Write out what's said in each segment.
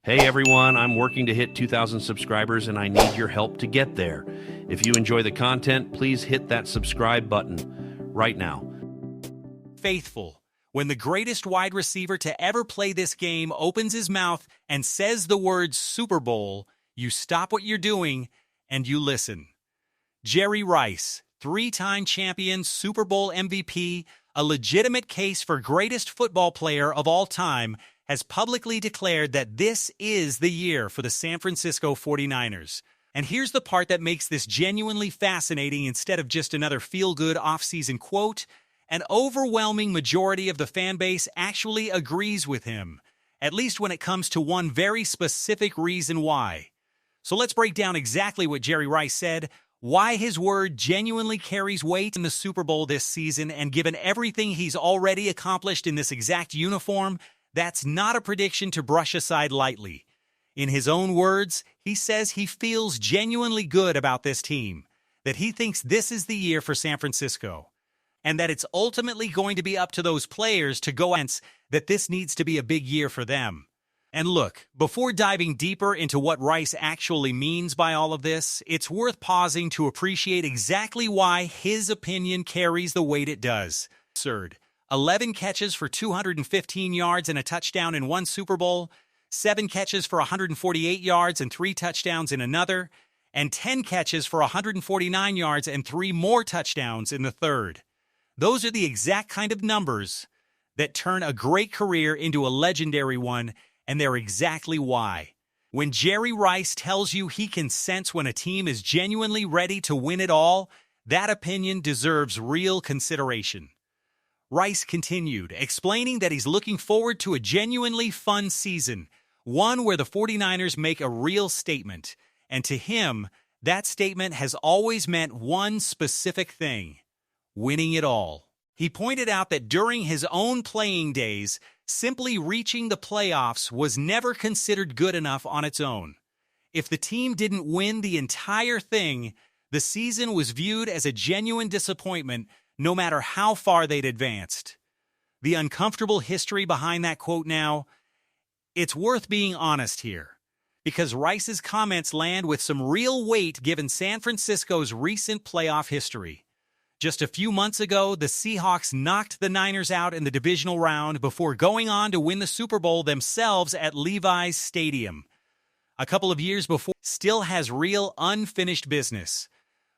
Hey everyone, I'm working to hit 2,000 subscribers and I need your help to get there. If you enjoy the content, please hit that subscribe button right now. Faithful. When the greatest wide receiver to ever play this game opens his mouth and says the words Super Bowl, you stop what you're doing and you listen. Jerry Rice, three-time champion, Super Bowl MVP, a legitimate case for greatest football player of all time, has publicly declared that this is the year for the San Francisco 49ers. And here's the part that makes this genuinely fascinating instead of just another feel-good offseason quote. An overwhelming majority of the fan base actually agrees with him, at least when it comes to one very specific reason why. So let's break down exactly what Jerry Rice said, why his word genuinely carries weight in the Super Bowl this season, and given everything he's already accomplished in this exact uniform, that's not a prediction to brush aside lightly. In his own words, he says he feels genuinely good about this team, that he thinks this is the year for San Francisco, and that it's ultimately going to be up to those players to go and that this needs to be a big year for them. And look, before diving deeper into what Rice actually means by all of this, it's worth pausing to appreciate exactly why his opinion carries the weight it does. Absurd. 11 catches for 215 yards and a touchdown in one Super Bowl, 7 catches for 148 yards and 3 touchdowns in another, and 10 catches for 149 yards and 3 more touchdowns in the third. Those are the exact kind of numbers that turn a great career into a legendary one, and they're exactly why. When Jerry Rice tells you he can sense when a team is genuinely ready to win it all, that opinion deserves real consideration. Rice continued, explaining that he's looking forward to a genuinely fun season, one where the 49ers make a real statement. And to him, that statement has always meant one specific thing: winning it all. He pointed out that during his own playing days, simply reaching the playoffs was never considered good enough on its own. If the team didn't win the entire thing, the season was viewed as a genuine disappointment, no matter how far they'd advanced. The uncomfortable history behind that quote now, it's worth being honest here, because Rice's comments land with some real weight given San Francisco's recent playoff history. Just a few months ago, the Seahawks knocked the Niners out in the divisional round before going on to win the Super Bowl themselves at Levi's Stadium. A couple of years before, still has real unfinished business.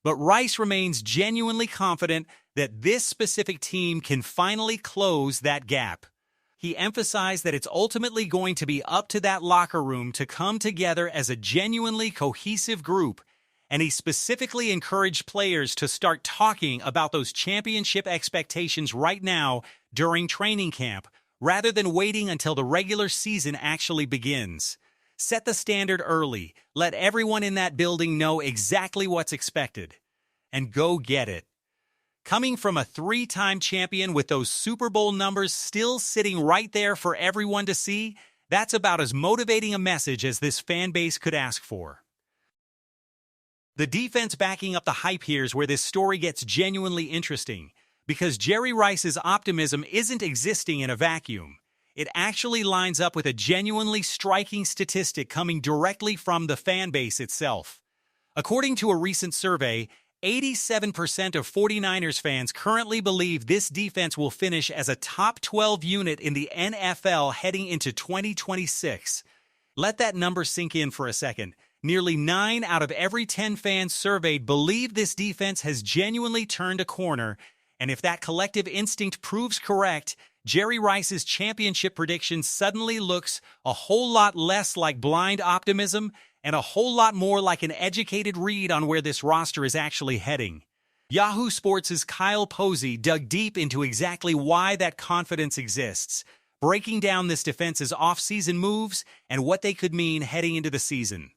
But Rice remains genuinely confident that this specific team can finally close that gap. He emphasized that it's ultimately going to be up to that locker room to come together as a genuinely cohesive group, and he specifically encouraged players to start talking about those championship expectations right now during training camp, rather than waiting until the regular season actually begins. Set the standard early, let everyone in that building know exactly what's expected, and go get it. Coming from a 3-time champion with those Super Bowl numbers still sitting right there for everyone to see, that's about as motivating a message as this fan base could ask for. The defense backing up the hype here is where this story gets genuinely interesting, because Jerry Rice's optimism isn't existing in a vacuum. It actually lines up with a genuinely striking statistic coming directly from the fan base itself. According to a recent survey, 87% of 49ers fans currently believe this defense will finish as a top 12 unit in the NFL heading into 2026. Let that number sink in for a second. Nearly 9 out of every 10 fans surveyed believe this defense has genuinely turned a corner, and if that collective instinct proves correct, Jerry Rice's championship prediction suddenly looks a whole lot less like blind optimism and a whole lot more like an educated read on where this roster is actually heading. Yahoo Sports' Kyle Posey dug deep into exactly why that confidence exists, breaking down this defense's off-season moves and what they could mean heading into the season.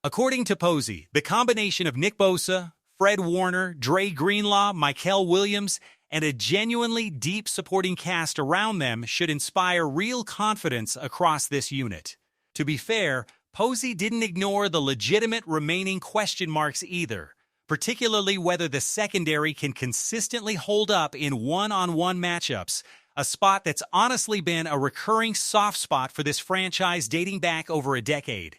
According to Posey, the combination of Nick Bosa, Fred Warner, Dre Greenlaw, Mykel Williams, and a genuinely deep supporting cast around them should inspire real confidence across this unit. To be fair, Posey didn't ignore the legitimate remaining question marks either, particularly whether the secondary can consistently hold up in one-on-one matchups, a spot that's honestly been a recurring soft spot for this franchise dating back over a decade.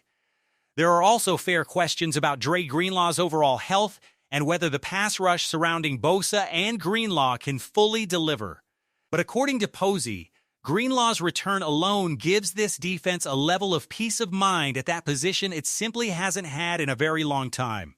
There are also fair questions about Dre Greenlaw's overall health and whether the pass rush surrounding Bosa and Greenlaw can fully deliver. But according to Posey, Greenlaw's return alone gives this defense a level of peace of mind at that position it simply hasn't had in a very long time.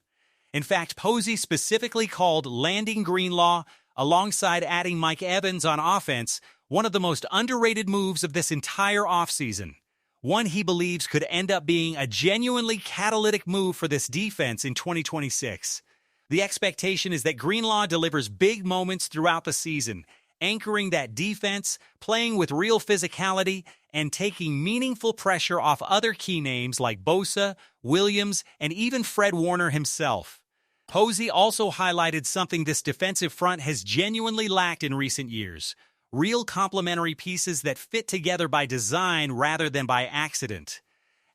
In fact, Posey specifically called landing Greenlaw, alongside adding Mike Evans on offense, one of the most underrated moves of this entire offseason. One he believes could end up being a genuinely catalytic move for this defense in 2026. The expectation is that Greenlaw delivers big moments throughout the season, anchoring that defense, playing with real physicality, and taking meaningful pressure off other key names like Bosa, Williams, and even Fred Warner himself. Posey also highlighted something this defensive front has genuinely lacked in recent years: real complementary pieces that fit together by design rather than by accident.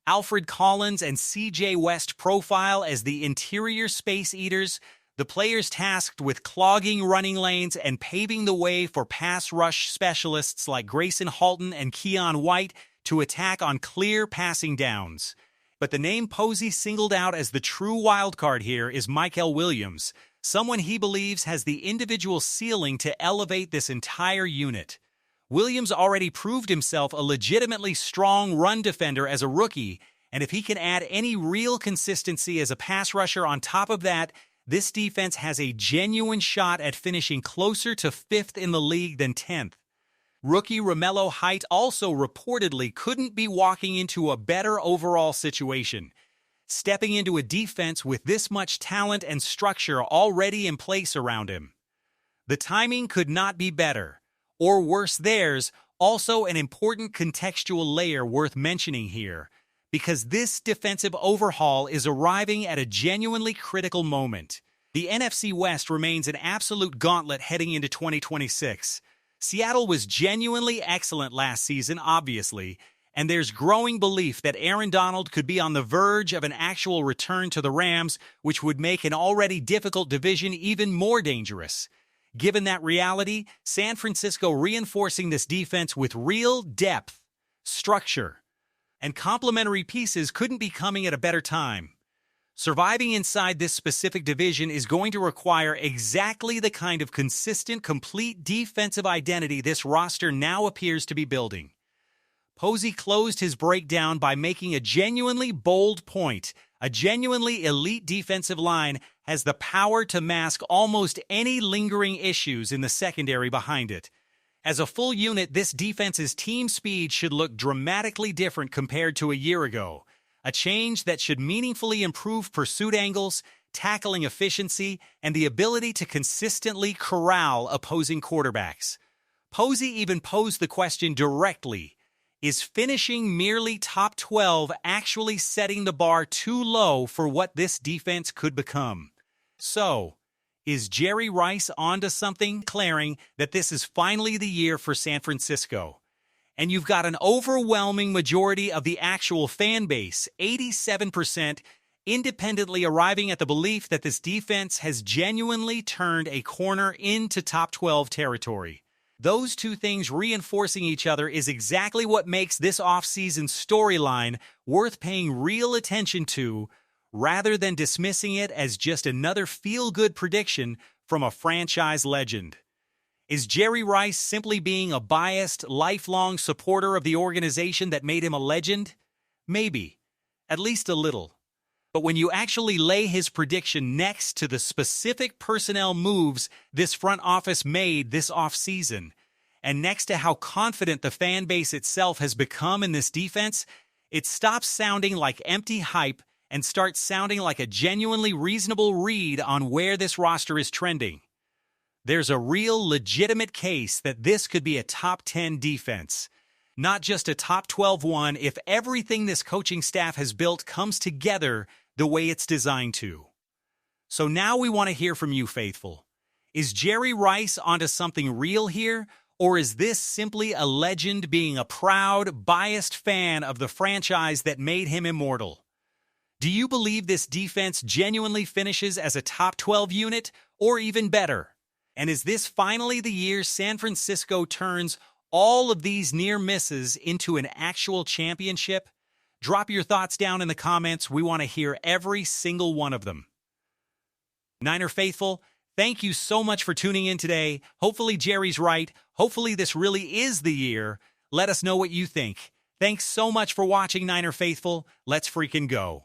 Alfred Collins and C.J. West profile as the interior space eaters, the players tasked with clogging running lanes and paving the way for pass rush specialists like Grayson Halton and Keon White to attack on clear passing downs. But the name Posey singled out as the true wildcard here is Mykel Williams, someone he believes has the individual ceiling to elevate this entire unit. Williams already proved himself a legitimately strong run defender as a rookie, and if he can add any real consistency as a pass rusher on top of that, this defense has a genuine shot at finishing closer to 5th in the league than 10th. Rookie Romello Height also reportedly couldn't be walking into a better overall situation, stepping into a defense with this much talent and structure already in place around him. The timing could not be better. Or worse, there's also an important contextual layer worth mentioning here, because this defensive overhaul is arriving at a genuinely critical moment. The NFC West remains an absolute gauntlet heading into 2026. Seattle was genuinely excellent last season, obviously, and there's growing belief that Aaron Donald could be on the verge of an actual return to the Rams, which would make an already difficult division even more dangerous. Given that reality, San Francisco reinforcing this defense with real depth, structure, and complementary pieces couldn't be coming at a better time. Surviving inside this specific division is going to require exactly the kind of consistent, complete defensive identity this roster now appears to be building. Posey closed his breakdown by making a genuinely bold point. A genuinely elite defensive line has the power to mask almost any lingering issues in the secondary behind it. As a full unit, this defense's team speed should look dramatically different compared to a year ago, a change that should meaningfully improve pursuit angles, tackling efficiency, and the ability to consistently corral opposing quarterbacks. Posey even posed the question directly: is finishing merely top 12 actually setting the bar too low for what this defense could become? So, is Jerry Rice onto something, declaring that this is finally the year for San Francisco? And you've got an overwhelming majority of the actual fan base, 87%, independently arriving at the belief that this defense has genuinely turned a corner into top 12 territory. Those two things reinforcing each other is exactly what makes this offseason storyline worth paying real attention to, rather than dismissing it as just another feel-good prediction from a franchise legend. Is Jerry Rice simply being a biased, lifelong supporter of the organization that made him a legend? Maybe. At least a little. But when you actually lay his prediction next to the specific personnel moves this front office made this offseason, and next to how confident the fan base itself has become in this defense, it stops sounding like empty hype and starts sounding like a genuinely reasonable read on where this roster is trending. There's a real legitimate case that this could be a top 10 defense, not just a top 12 one if everything this coaching staff has built comes together the way it's designed to. So now we want to hear from you, faithful. Is Jerry Rice onto something real here, or is this simply a legend being a proud, biased fan of the franchise that made him immortal? Do you believe this defense genuinely finishes as a top 12 unit, or even better? And is this finally the year San Francisco turns all of these near misses into an actual championship? Drop your thoughts down in the comments. We want to hear every single one of them. Niner faithful, thank you so much for tuning in today. Hopefully Jerry's right. Hopefully this really is the year. Let us know what you think. Thanks so much for watching, Niner faithful. Let's freaking go.